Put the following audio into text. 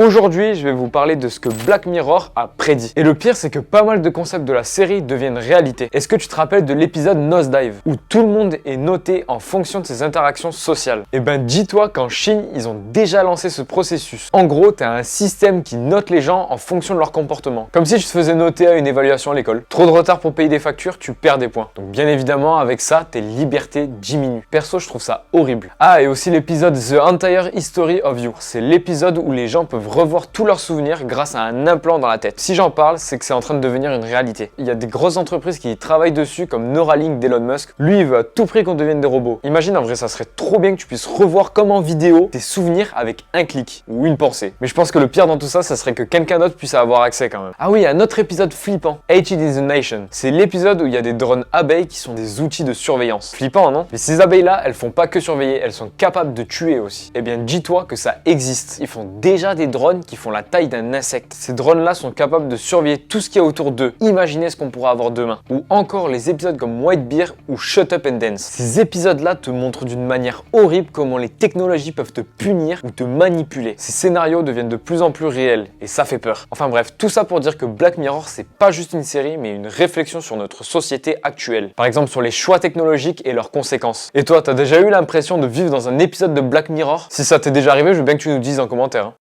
Aujourd'hui, je vais vous parler de ce que Black Mirror a prédit. Et le pire, c'est que pas mal de concepts de la série deviennent réalité. Est-ce que tu te rappelles de l'épisode Nosedive, où tout le monde est noté en fonction de ses interactions sociales? Eh ben, dis-toi qu'en Chine, ils ont déjà lancé ce processus. En gros, t'as un système qui note les gens en fonction de leur comportement. Comme si je te faisais noter à une évaluation à l'école. Trop de retard pour payer des factures, tu perds des points. Donc bien évidemment, avec ça, tes libertés diminuent. Perso, je trouve ça horrible. Ah, et aussi l'épisode The Entire History of You. C'est l'épisode où les gens peuvent revoir tous leurs souvenirs grâce à un implant dans la tête. Si j'en parle, c'est que c'est en train de devenir une réalité. Il y a des grosses entreprises qui travaillent dessus, comme Neuralink d'Elon Musk. Lui, il veut à tout prix qu'on devienne des robots. Imagine, en vrai, ça serait trop bien que tu puisses revoir comme en vidéo tes souvenirs avec un clic ou une pensée. Mais je pense que le pire dans tout ça, ça serait que quelqu'un d'autre puisse avoir accès quand même. Ah oui, un autre épisode flippant, Hated in the Nation. C'est l'épisode où il y a des drones abeilles qui sont des outils de surveillance. Flippant, non? Mais ces abeilles-là, elles font pas que surveiller, elles sont capables de tuer aussi. Eh bien, dis-toi que ça existe. Ils font déjà des drones qui font la taille d'un insecte. Ces drones-là sont capables de surveiller tout ce qu'il y a autour d'eux. Imaginez ce qu'on pourra avoir demain. Ou encore les épisodes comme White Bear ou Shut Up and Dance. Ces épisodes-là te montrent d'une manière horrible comment les technologies peuvent te punir ou te manipuler. Ces scénarios deviennent de plus en plus réels et ça fait peur. Enfin bref, tout ça pour dire que Black Mirror, c'est pas juste une série, mais une réflexion sur notre société actuelle. Par exemple sur les choix technologiques et leurs conséquences. Et toi, t'as déjà eu l'impression de vivre dans un épisode de Black Mirror? Si ça t'est déjà arrivé, je veux bien que tu nous dises en commentaire.